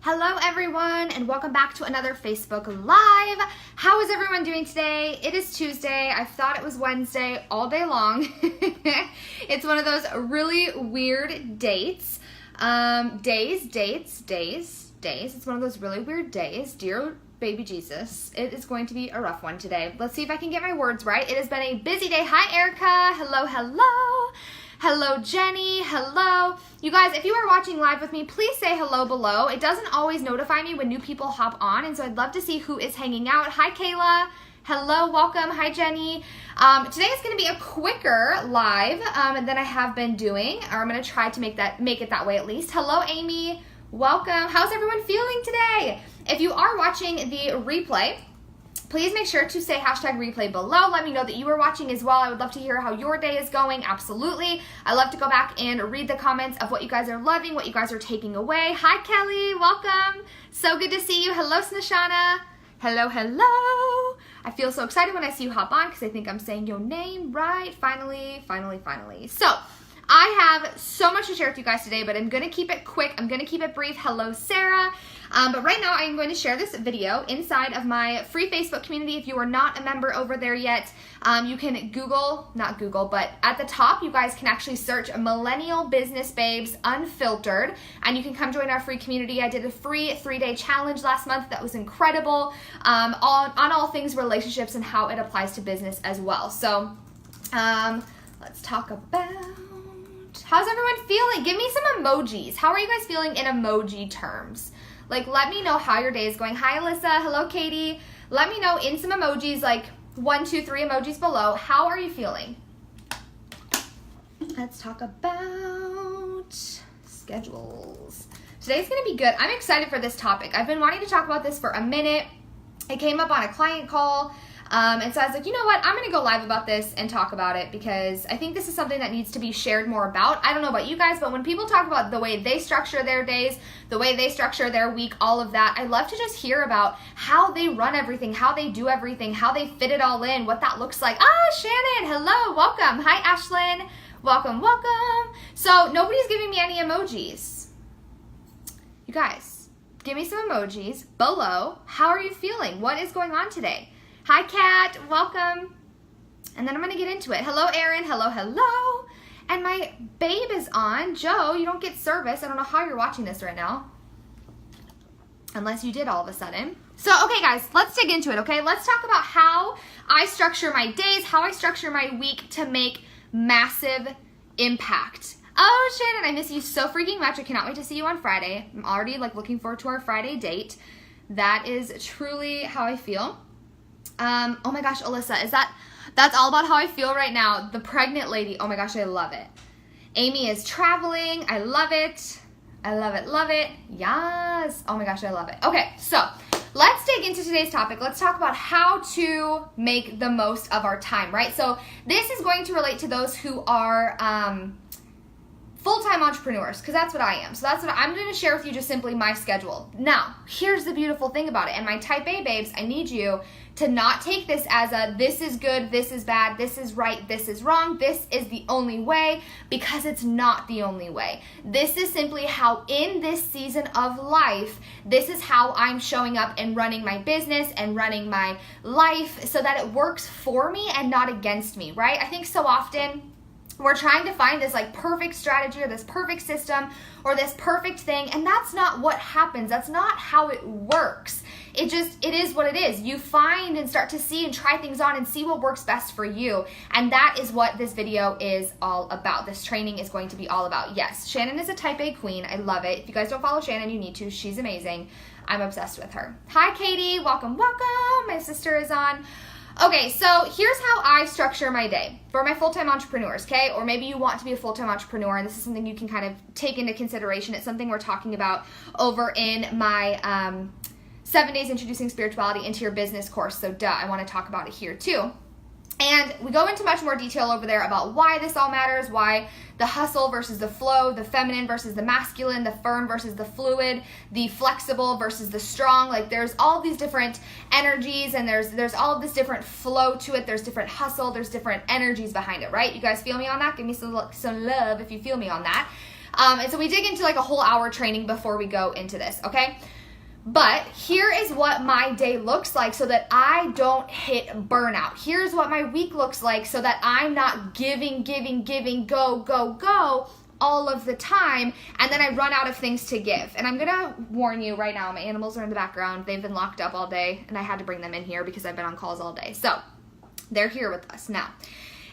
Hello everyone and welcome back to another Facebook Live. How is everyone doing today? It is Tuesday. I thought it was Wednesday all day long. It's one of those really weird dates. Days. It's one of those really weird days. Dear baby Jesus, it is going to be a rough one today. Let's see if I can get my words right. It has been a busy day. Hi Erica. Hello. Hello, Jenny. Hello. You guys, if you are watching live with me, please say hello below. It doesn't always notify me when new people hop on, and so I'd love to see who is hanging out. Hi, Kayla. Hello, welcome. Hi, Jenny. Today is going to be a quicker live than I have been doing, or I'm going to try to make it that way at least. Hello, Amy. Welcome. How's everyone feeling today? If you are watching the replay, please make sure to say hashtag replay below. Let me know that you are watching as well. I would love to hear how your day is going. Absolutely. I love to go back and read the comments of what you guys are loving, what you guys are taking away. Hi, Kelly. Welcome. So good to see you. Hello, Snashana. Hello. I feel so excited when I see you hop on because I think I'm saying your name right. Finally. So I have so much to share with you guys today, but I'm going to keep it quick. I'm going to keep it brief. Hello, Sarah. But right now I'm going to share this video inside of my free Facebook community. If you are not a member over there yet, you can but at the top you guys can actually search Millennial Business Babes Unfiltered, and you can come join our free community. I did a free 3-day challenge last month that was incredible on all things relationships and how it applies to business as well. So let's talk about how's everyone feeling. Give me some emojis. How are you guys feeling in emoji terms? Like, let me know how your day is going. Hi, Alyssa. Hello, Katie. Let me know in some emojis, like 1, 2, 3 emojis below. How are you feeling? Let's talk about schedules. Today's going to be good. I'm excited for this topic. I've been wanting to talk about this for a minute. It came up on a client call. And so I was like, you know what, I'm going to go live about this and talk about it because I think this is something that needs to be shared more about. I don't know about you guys, but when people talk about the way they structure their days, the way they structure their week, all of that, I love to just hear about how they run everything, how they do everything, how they fit it all in, what that looks like. Shannon, hello, welcome. Hi, Ashlyn, welcome. So nobody's giving me any emojis. You guys, give me some emojis below. How are you feeling? What is going on today? Hi, Kat. Welcome. And then I'm going to get into it. Hello, Erin. Hello. And my babe is on. Joe, you don't get service. I don't know how you're watching this right now. Unless you did all of a sudden. So, okay, guys, let's dig into it, okay? Let's talk about how I structure my days, how I structure my week to make massive impact. Oh, Shannon, I miss you so freaking much. I cannot wait to see you on Friday. I'm already, looking forward to our Friday date. That is truly how I feel. Oh my gosh, Alyssa, that's all about how I feel right now. The pregnant lady, oh my gosh, I love it. Amy is traveling, I love it. Yes, oh my gosh, I love it. Okay, so let's dig into today's topic. Let's talk about how to make the most of our time, right? So this is going to relate to those who are full-time entrepreneurs, because that's what I am. So that's what I'm going to share with you, just simply my schedule. Now, here's the beautiful thing about it. And my type A babes, I need you to not take this as a this is good, this is bad, this is right, this is wrong, this is the only way, because it's not the only way. This is simply how in this season of life, this is how I'm showing up and running my business and running my life so that it works for me and not against me, right? I think so often we're trying to find this perfect strategy or this perfect system or this perfect thing, and that's not what happens. That's not how it works. It is what it is. You find and start to see and try things on and see what works best for you, and that is what this video is all about. This training is going to be all about. Yes, Shannon is a type A queen. I love it. If you guys don't follow Shannon, you need to. She's amazing. I'm obsessed with her. Hi, Katie. Welcome. My sister is on. Okay, so here's how I structure my day for my full-time entrepreneurs, okay? Or maybe you want to be a full-time entrepreneur, and this is something you can kind of take into consideration. It's something we're talking about over in my 7 Days Introducing Spirituality into Your Business course. So I want to talk about it here too. And we go into much more detail over there about why this all matters, why the hustle versus the flow, the feminine versus the masculine, the firm versus the fluid, the flexible versus the strong. There's all these different energies, and there's all of this different flow to it. There's different hustle, there's different energies behind it, right? You guys feel me on that? Give me some love if you feel me on that. And so we dig into like a whole hour training before we go into this, okay? But here is what my day looks like so that I don't hit burnout. Here's what my week looks like so that I'm not giving, go all of the time, and then I run out of things to give. And I'm gonna warn you right now, my animals are in the background. They've been locked up all day, and I had to bring them in here because I've been on calls all day. So they're here with us now.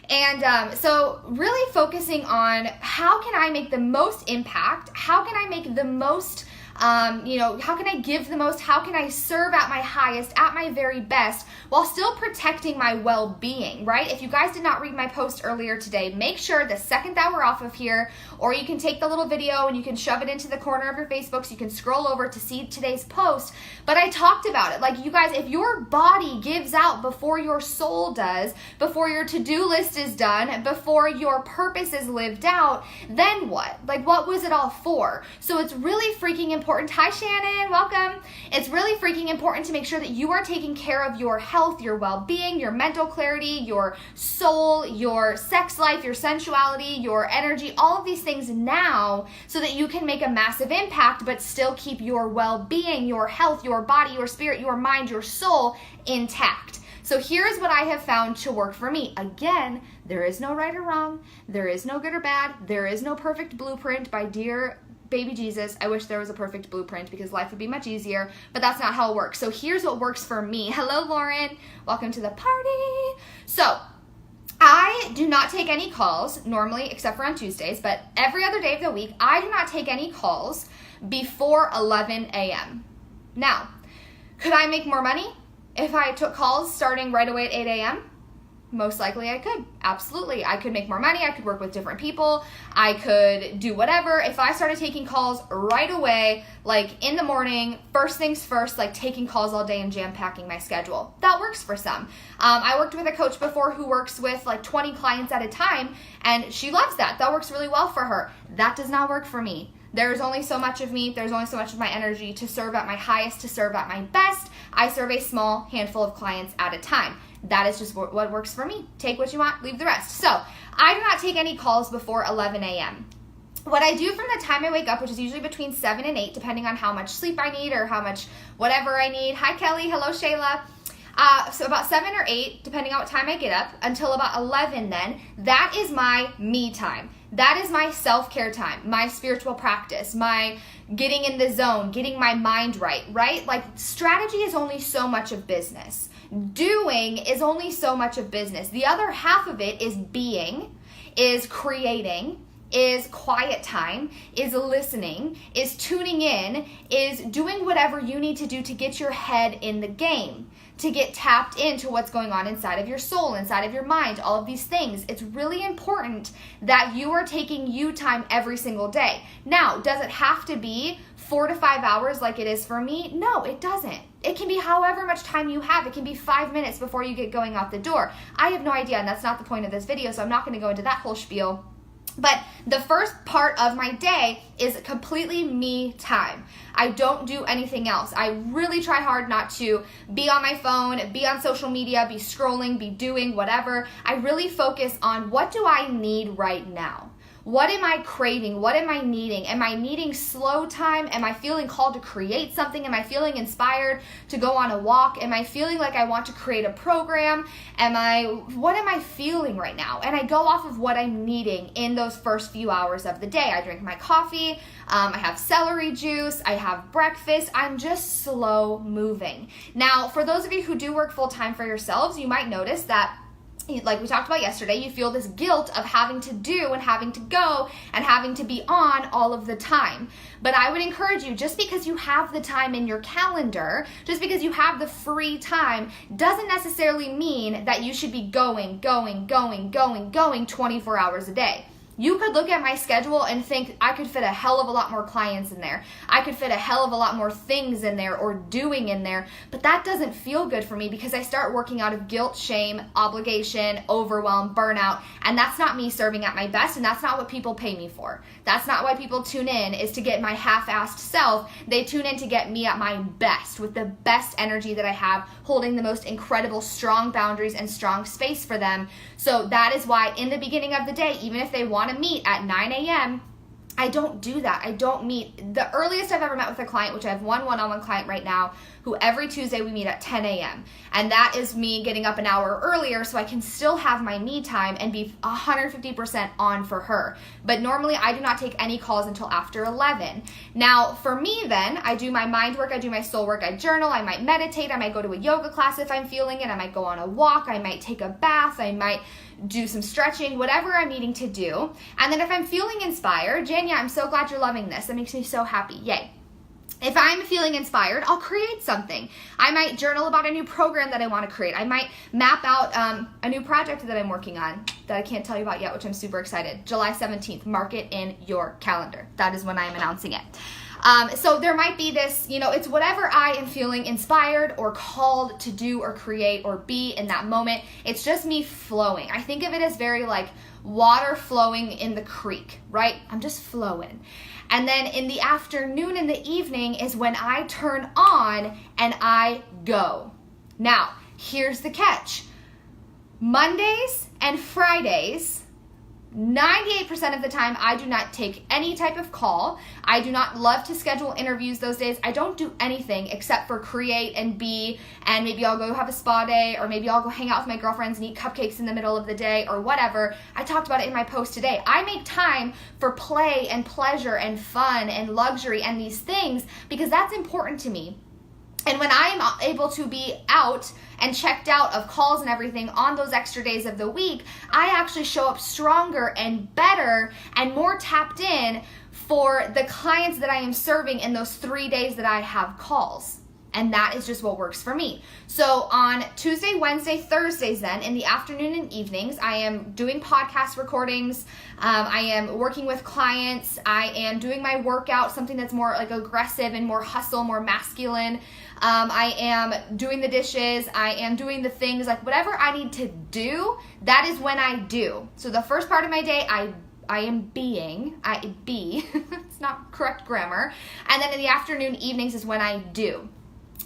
And so really focusing on how can I make the most impact? How can I make the most, how can I give the most? How can I serve at my highest, at my very best, while still protecting my well-being, right? If you guys did not read my post earlier today, make sure the second that we're off of here, or you can take the little video and you can shove it into the corner of your Facebook so you can scroll over to see today's post. But I talked about it. Like, you guys, if your body gives out before your soul does, before your to-do list is done, before your purpose is lived out, then what? Like, what was it all for? So it's really freaking important. Hi, Shannon. Welcome. It's really freaking important to make sure that you are taking care of your health, your well-being, your mental clarity, your soul, your sex life, your sensuality, your energy, all of these things now, so that you can make a massive impact but still keep your well-being, your health, your body, your spirit, your mind, your soul intact. So here's what I have found to work for me. Again, there is no right or wrong. There is no good or bad. There is no perfect blueprint by dear baby Jesus. I wish there was a perfect blueprint because life would be much easier, but that's not how it works. So here's what works for me. Hello, Lauren. Welcome to the party. So I do not take any calls normally, except for on Tuesdays, but every other day of the week, I do not take any calls before 11 a.m. Now, could I make more money if I took calls starting right away at 8 a.m.? Most likely I could. Absolutely. I could make more money. I could work with different people. I could do whatever. If I started taking calls right away, like in the morning, first things first, like taking calls all day and jam-packing my schedule. That works for some. I worked with a coach before who works with like 20 clients at a time, and she loves that. That works really well for her. That does not work for me. There's only so much of me, there's only so much of my energy to serve at my highest, to serve at my best. I serve a small handful of clients at a time. That is just what works for me. Take what you want, leave the rest. So I do not take any calls before 11 a.m. What I do from the time I wake up, which is usually between 7 and 8, depending on how much sleep I need or how much whatever I need. Hi, Kelly. Hello, Shayla. So about 7 or 8, depending on what time I get up, until about 11 then, that is my me time. That is my self-care time, my spiritual practice, my getting in the zone, getting my mind right? Like, strategy is only so much of business. Doing is only so much of business. The other half of it is being, is creating, is quiet time, is listening, is tuning in, is doing whatever you need to do to get your head in the game, to get tapped into what's going on inside of your soul, inside of your mind, all of these things. It's really important that you are taking you time every single day. Now, does it have to be 4 to 5 hours like it is for me? No, it doesn't. It can be however much time you have. It can be 5 minutes before you get going out the door. I have no idea, and that's not the point of this video, so I'm not going to go into that whole spiel. But the first part of my day is completely me time. I don't do anything else. I really try hard not to be on my phone, be on social media, be scrolling, be doing whatever. I really focus on what do I need right now? What am I craving? What am I needing? Am I needing slow time? Am I feeling called to create something? Am I feeling inspired to go on a walk? Am I feeling like I want to create a program? What am I feeling right now? And I go off of what I'm needing in those first few hours of the day. I drink my coffee, I have celery juice, I have breakfast. I'm just slow moving. Now, for those of you who do work full time for yourselves, you might notice that, like we talked about yesterday, you feel this guilt of having to do and having to go and having to be on all of the time. But I would encourage you, just because you have the time in your calendar, just because you have the free time, doesn't necessarily mean that you should be going 24 hours a day. You could look at my schedule and think I could fit a hell of a lot more clients in there. I could fit a hell of a lot more things in there or doing in there, but that doesn't feel good for me because I start working out of guilt, shame, obligation, overwhelm, burnout, and that's not me serving at my best, and that's not what people pay me for. That's not why people tune in, is to get my half-assed self. They tune in to get me at my best, with the best energy that I have, holding the most incredible, strong boundaries and strong space for them. So that is why in the beginning of the day, even if they want to meet at 9 a.m., I don't do that. I don't meet. The earliest I've ever met with a client, which I have one one-on-one client right now, who every Tuesday we meet at 10 a.m. And that is me getting up an hour earlier so I can still have my me time and be 150% on for her. But normally I do not take any calls until after 11. Now for me then, I do my mind work, I do my soul work, I journal, I might meditate, I might go to a yoga class if I'm feeling it, I might go on a walk, I might take a bath, I might do some stretching, whatever I'm needing to do. And then if I'm feeling inspired, Janya, I'm so glad you're loving this. That makes me so happy. Yay. If I'm feeling inspired, I'll create something. I might journal about a new program that I want to create. I might map out a new project that I'm working on that I can't tell you about yet, which I'm super excited. July 17th, mark it in your calendar. That is when I am announcing it. So there might be this, it's whatever I am feeling inspired or called to do or create or be in that moment. It's just me flowing. I think of it as very like water flowing in the creek, right? I'm just flowing. And then in the afternoon and the evening is when I turn on and I go. Now, here's the catch. Mondays and Fridays, 98% of the time, I do not take any type of call. I do not love to schedule interviews those days. I don't do anything except for create and be, and maybe I'll go have a spa day, or maybe I'll go hang out with my girlfriends and eat cupcakes in the middle of the day, or whatever. I talked about it in my post today. I make time for play and pleasure and fun and luxury and these things because that's important to me. And when I am able to be out and checked out of calls and everything on those extra days of the week, I actually show up stronger and better and more tapped in for the clients that I am serving in those 3 days that I have calls. And that is just what works for me. So on Tuesday, Wednesday, Thursdays then, in the afternoon and evenings, I am doing podcast recordings. I am working with clients. I am doing my workout, something that's more like aggressive and more hustle, more masculine. I am doing the dishes. I am doing the things, like whatever I need to do, that is when I do. So the first part of my day, I am being, it's not correct grammar. And then in the afternoon, evenings is when I do.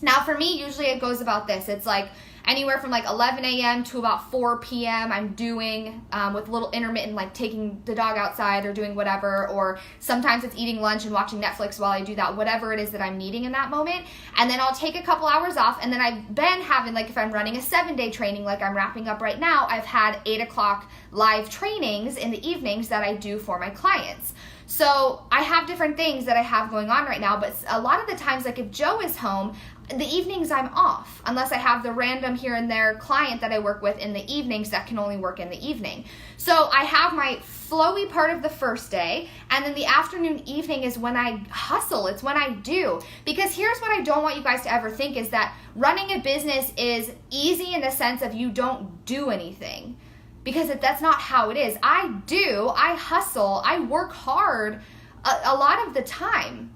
Now for me, usually it goes about this. It's like anywhere from like 11 a.m. to about 4 p.m. I'm doing with a little intermittent, like taking the dog outside or doing whatever, or sometimes it's eating lunch and watching Netflix while I do that, whatever it is that I'm needing in that moment. And then I'll take a couple hours off, and then I've been having, like if I'm running a 7-day training like I'm wrapping up right now, I've had 8 o'clock live trainings in the evenings that I do for my clients. So I have different things that I have going on right now, but a lot of the times, like if Joe is home, the evenings I'm off, unless I have the random here and there client that I work with in the evenings that can only work in the evening. So I have my flowy part of the first day, and then the afternoon, evening is when I hustle. It's when I do. Because here's what I don't want you guys to ever think is that running a business is easy in the sense of you don't do anything. Because that's not how it is. I hustle, I work hard a lot of the time.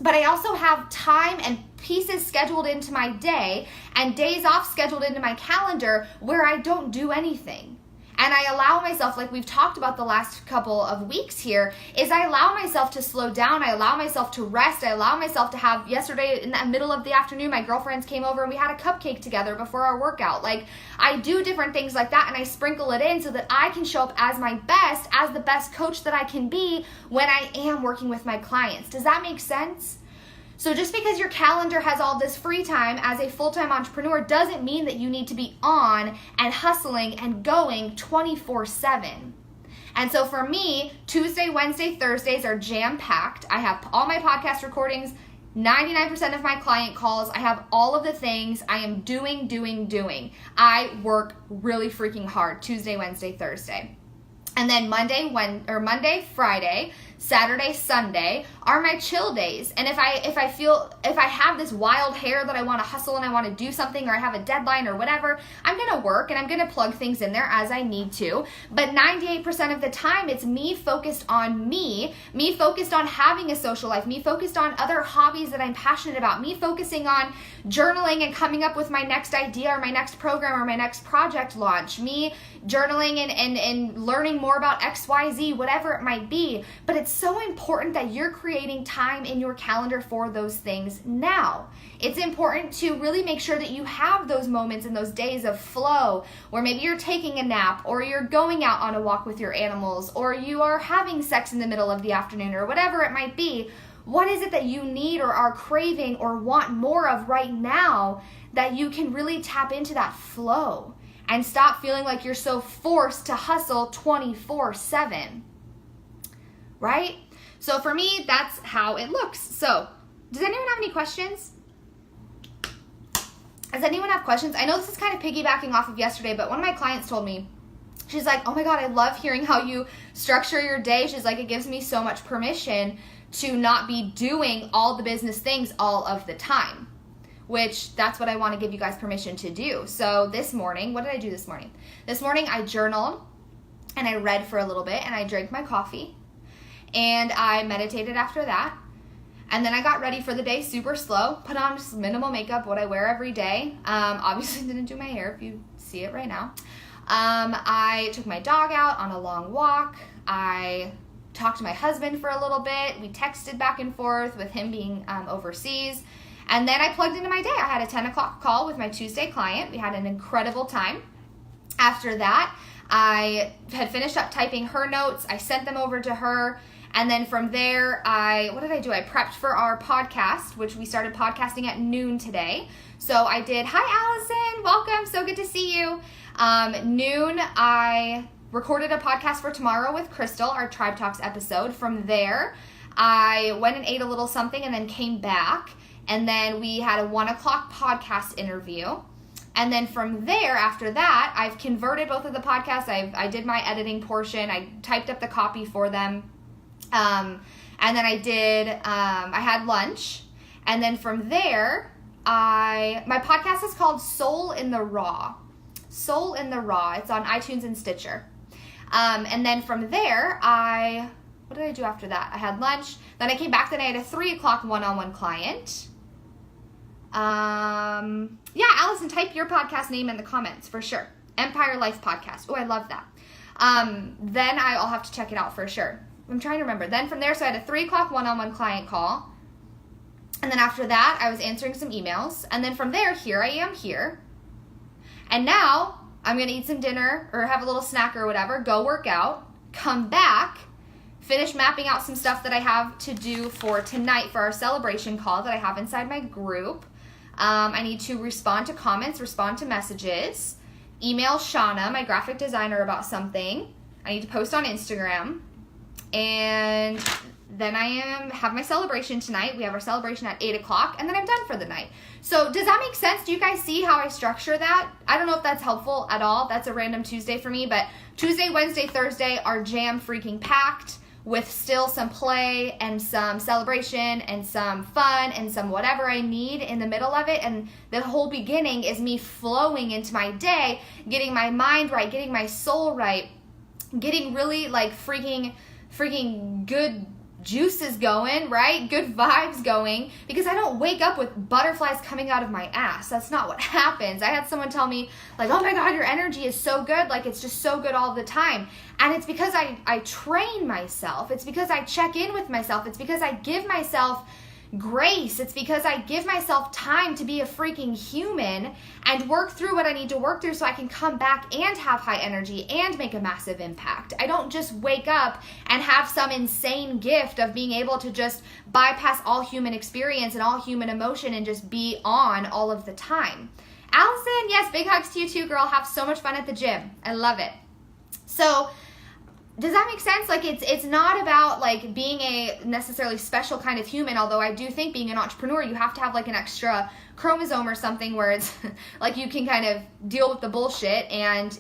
But I also have time and pieces scheduled into my day and days off scheduled into my calendar where I don't do anything. And I allow myself, like we've talked about the last couple of weeks here, is I allow myself to slow down. I allow myself to rest. I allow myself to have, yesterday in the middle of the afternoon, my girlfriends came over and we had a cupcake together before our workout. Like I do different things like that, and I sprinkle it in so that I can show up as my best, as the best coach that I can be when I am working with my clients. Does that make sense? So just because your calendar has all this free time as a full-time entrepreneur doesn't mean that you need to be on and hustling and going 24/7. And so for me, Tuesday, Wednesday, Thursdays are jam-packed. I have all my podcast recordings, 99% of my client calls. I have all of the things. I am doing. I work really freaking hard Tuesday, Wednesday, Thursday. And then Monday, Friday, Saturday, Sunday are my chill days. And if I have this wild hair that I want to hustle and I want to do something, or I have a deadline or whatever, I'm going to work and I'm going to plug things in there as I need to. But 98% of the time, it's me focused on me focused on having a social life, me focused on other hobbies that I'm passionate about, me focusing on journaling and coming up with my next idea or my next program or my next project launch, me journaling and learning more about XYZ, whatever it might be. But it's so important that you're creating time in your calendar for those things now. It's important to really make sure that you have those moments and those days of flow where maybe you're taking a nap, or you're going out on a walk with your animals, or you are having sex in the middle of the afternoon, or whatever it might be. What is it that you need or are craving or want more of right now that you can really tap into that flow and stop feeling like you're so forced to hustle 24/7, right? So for me, that's how it looks. So does anyone have any questions? Does anyone have questions? I know this is kind of piggybacking off of yesterday, but one of my clients told me, she's like, oh my God, I love hearing how you structure your day. She's like, it gives me so much permission to not be doing all the business things all of the time, which that's what I want to give you guys permission to do. So this morning, what did I do this morning? This morning I journaled and I read for a little bit and I drank my coffee and I meditated after that. And then I got ready for the day super slow, put on just minimal makeup, what I wear every day. Obviously didn't do my hair if you see it right now. I took my dog out on a long walk. I talked to my husband for a little bit. We texted back and forth with him being overseas. And then I plugged into my day. I had a 10 o'clock call with my Tuesday client. We had an incredible time. After that, I had finished up typing her notes. I sent them over to her. And then from there, what did I do? I prepped for our podcast, which we started podcasting at noon today. So I did, hi Allison, welcome, so good to see you. Noon, I recorded a podcast for tomorrow with Crystal, our Tribe Talks episode. From there, I went and ate a little something and then came back. And then we had a 1 o'clock podcast interview. And then from there, after that, I've converted both of the podcasts. I did my editing portion. I typed up the copy for them. And then I had lunch. And then from there, my podcast is called Soul in the Raw. Soul in the Raw. It's on iTunes and Stitcher. And then from there, what did I do after that? I had lunch. Then I came back. Then I had a 3 o'clock one-on-one client. Yeah, Allison, type your podcast name in the comments for sure. Empire Life Podcast. Oh, I love that. Then I'll have to check it out for sure. I'm trying to remember. Then from there, so I had a 3 o'clock one-on-one client call. And then after that, I was answering some emails. And then from there, here I am here. And now I'm going to eat some dinner or have a little snack or whatever, go work out, come back, finish mapping out some stuff that I have to do for tonight for our celebration call that I have inside my group. I need to respond to comments, respond to messages, email Shauna, my graphic designer, about something. I need to post on Instagram. And then I have my celebration tonight. We have our celebration at 8 o'clock, and then I'm done for the night. So does that make sense? Do you guys see how I structure that? I don't know if that's helpful at all. That's a random Tuesday for me, but Tuesday, Wednesday, Thursday are jam freaking packed with still some play and some celebration and some fun and some whatever I need in the middle of it. And the whole beginning is me flowing into my day, getting my mind right, getting my soul right, getting really like freaking good juices going, right? Good vibes going, because I don't wake up with butterflies coming out of my ass. That's not what happens. I had someone tell me like, oh my God, your energy is so good. Like it's just so good all the time. And it's because I train myself. It's because I check in with myself. It's because I give myself grace. It's because I give myself time to be a freaking human and work through what I need to work through so I can come back and have high energy and make a massive impact. I don't just wake up and have some insane gift of being able to just bypass all human experience and all human emotion and just be on all of the time. Allison, yes, big hugs to you too, girl. Have so much fun at the gym. I love it. So does that make sense? Like it's not about like being a necessarily special kind of human, although I do think being an entrepreneur, you have to have like an extra chromosome or something where it's like you can kind of deal with the bullshit and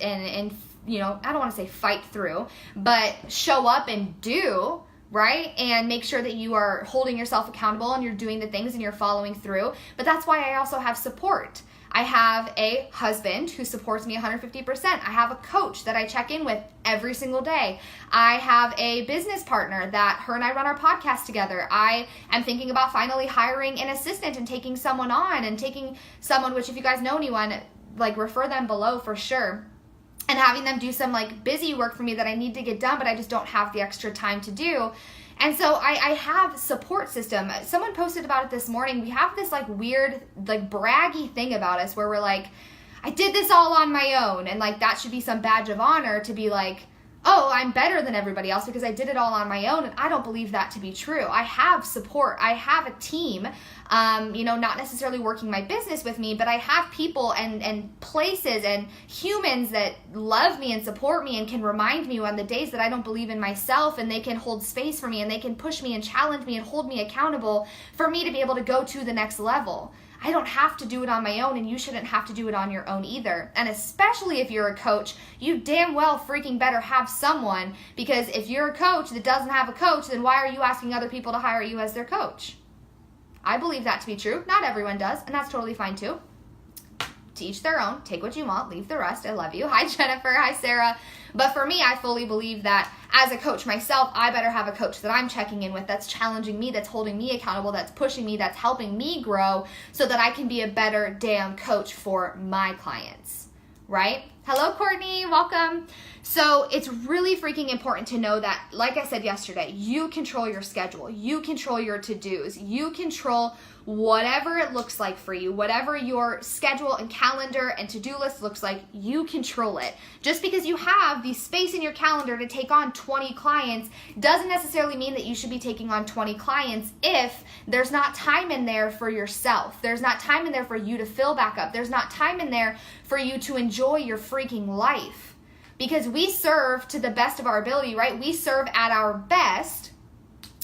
you know, I don't want to say fight through, but show up and do, right? And make sure that you are holding yourself accountable and you're doing the things and you're following through. But that's why I also have support. I have a husband who supports me 150%. I have a coach that I check in with every single day. I have a business partner that her and I run our podcast together. I am thinking about finally hiring an assistant and taking someone on and taking someone, which if you guys know anyone, like refer them below for sure. And having them do some like busy work for me that I need to get done, but I just don't have the extra time to do. And so I have support system. Someone posted about it this morning. We have this like weird, like braggy thing about us where we're like, I did this all on my own. And like that should be some badge of honor to be like, oh, I'm better than everybody else because I did it all on my own. And I don't believe that to be true. I have support. I have a team, not necessarily working my business with me, but I have people and places and humans that love me and support me and can remind me on the days that I don't believe in myself, and they can hold space for me and they can push me and challenge me and hold me accountable for me to be able to go to the next level. I don't have to do it on my own, and you shouldn't have to do it on your own either. And especially if you're a coach, you damn well freaking better have someone, because if you're a coach that doesn't have a coach, then why are you asking other people to hire you as their coach? I believe that to be true. Not everyone does, and that's totally fine too. To each their own. Take what you want, leave the rest. I love you. Hi, Jennifer. Hi, Sarah. But for me, I fully believe that as a coach myself, I better have a coach that I'm checking in with, that's challenging me, that's holding me accountable, that's pushing me, that's helping me grow so that I can be a better damn coach for my clients, right? Hello, Courtney. Welcome. So it's really freaking important to know that, like I said yesterday, you control your schedule. You control your to-dos. You control whatever it looks like for you, whatever your schedule and calendar and to-do list looks like, you control it. Just because you have the space in your calendar to take on 20 clients doesn't necessarily mean that you should be taking on 20 clients if there's not time in there for yourself. There's not time in there for you to fill back up. There's not time in there for you to enjoy your freaking life. Because we serve to the best of our ability, right? We serve at our best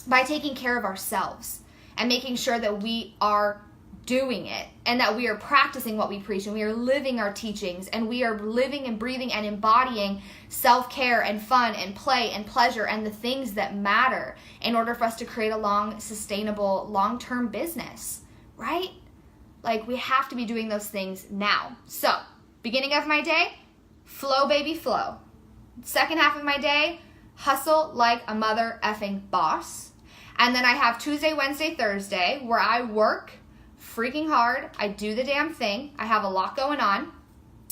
by taking care of ourselves and making sure that we are doing it and that we are practicing what we preach and we are living our teachings and we are living and breathing and embodying self-care and fun and play and pleasure and the things that matter in order for us to create a long, sustainable, long-term business, right? Like, we have to be doing those things now. So, beginning of my day, flow, baby, flow. Second half of my day, hustle like a mother effing boss. And then I have Tuesday, Wednesday, Thursday, where I work freaking hard. I do the damn thing. I have a lot going on.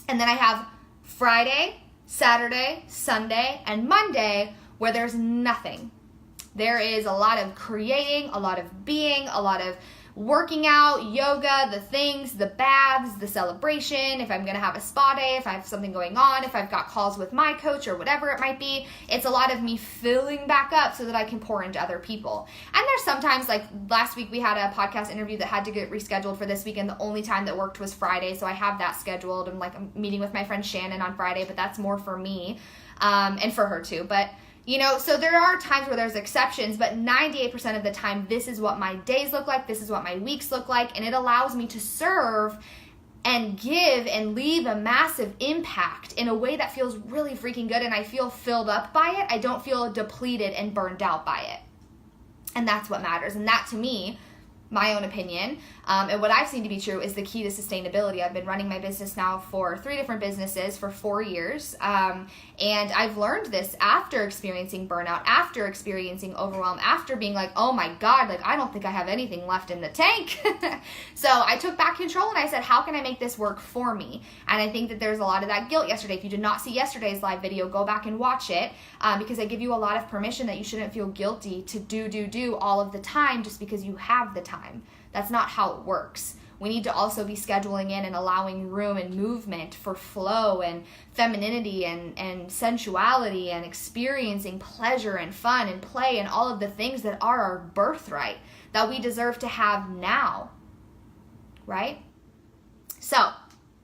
And then I have Friday, Saturday, Sunday, and Monday, where there's nothing. There is a lot of creating, a lot of being, a lot of working out, yoga, the things, the baths, the celebration, if I'm going to have a spa day, if I have something going on, if I've got calls with my coach or whatever it might be. It's a lot of me filling back up so that I can pour into other people. And there's sometimes, like last week we had a podcast interview that had to get rescheduled for this week, and the only time that worked was Friday, so I have that scheduled. I'm meeting with my friend Shannon on Friday, but that's more for me and for her too. But so there are times where there's exceptions, but 98% of the time, this is what my days look like, this is what my weeks look like, and it allows me to serve and give and leave a massive impact in a way that feels really freaking good, and I feel filled up by it. I don't feel depleted and burned out by it. And that's what matters, and that to me, my own opinion, and what I've seen to be true is the key to sustainability. I've been running my business now for 3 different businesses for 4 years, and I've learned this after experiencing burnout, after experiencing overwhelm, after being like, oh my God, like I don't think I have anything left in the tank. So I took back control and I said, how can I make this work for me? And I think that there's a lot of that guilt yesterday. If you did not see yesterday's live video, go back and watch it, because I give you a lot of permission that you shouldn't feel guilty to do all of the time just because you have the time. That's not how it works. We need to also be scheduling in and allowing room and movement for flow and femininity and sensuality and experiencing pleasure and fun and play and all of the things that are our birthright that we deserve to have now, right? So,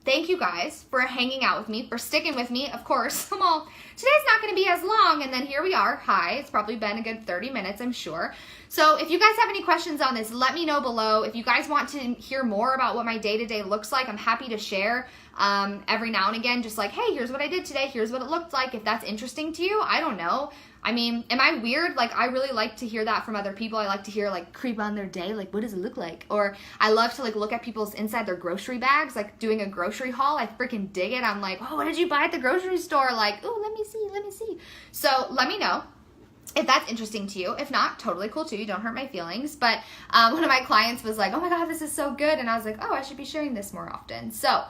thank you guys for hanging out with me, for sticking with me. Of course, well, today's not going to be as long, and then here we are. Hi, it's probably been a good 30 minutes, I'm sure. So if you guys have any questions on this, let me know below. If you guys want to hear more about what my day-to-day looks like, I'm happy to share every now and again, just like, hey, here's what I did today, here's what it looked like. If that's interesting to you, I don't know. I mean, am I weird? Like, I really like to hear that from other people. I like to hear, like, creep on their day, like, what does it look like? Or I love to, like, look at people's inside their grocery bags, like, doing a grocery haul. I freaking dig it. I'm like, oh, what did you buy at the grocery store? Like, oh, let me see. So let me know if that's interesting to you. If not, totally cool too. You don't hurt my feelings. But one of my clients was like, oh my God, this is so good. And I was like, oh, I should be sharing this more often. So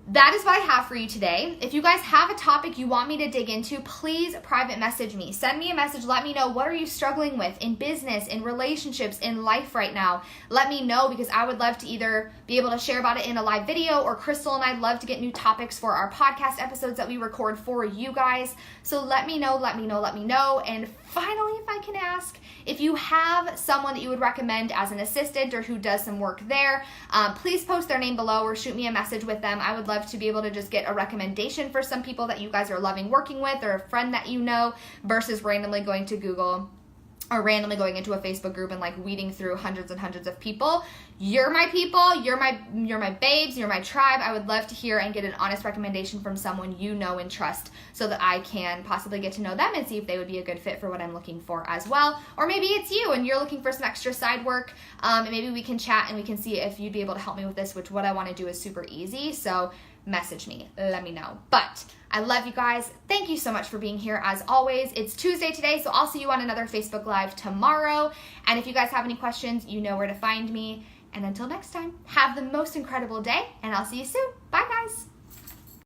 that is what I have for you today. If you guys have a topic you want me to dig into, please private message me. Send me a message. Let me know, what are you struggling with in business, in relationships, in life right now? Let me know, because I would love to either be able to share about it in a live video, or Crystal and I'd love to get new topics for our podcast episodes that we record for you guys. So let me know. And finally, if I can ask, if you have someone that you would recommend as an assistant or who does some work there, please post their name below or shoot me a message with them. I would love to be able to just get a recommendation for some people that you guys are loving working with, or a friend that you know, versus randomly going to Google or randomly going into a Facebook group and like weeding through hundreds and hundreds of people. You're my people, you're my babes, you're my tribe. I would love to hear and get an honest recommendation from someone you know and trust, so that I can possibly get to know them and see if they would be a good fit for what I'm looking for as well. Or maybe it's you and you're looking for some extra side work, and maybe we can chat and we can see if you'd be able to help me with this, which what I want to do is super easy. So message me, let me know. But I love you guys. Thank you so much for being here as always. It's Tuesday today, so I'll see you on another Facebook Live tomorrow. And if you guys have any questions, you know where to find me. And until next time, have the most incredible day, and I'll see you soon. Bye, guys.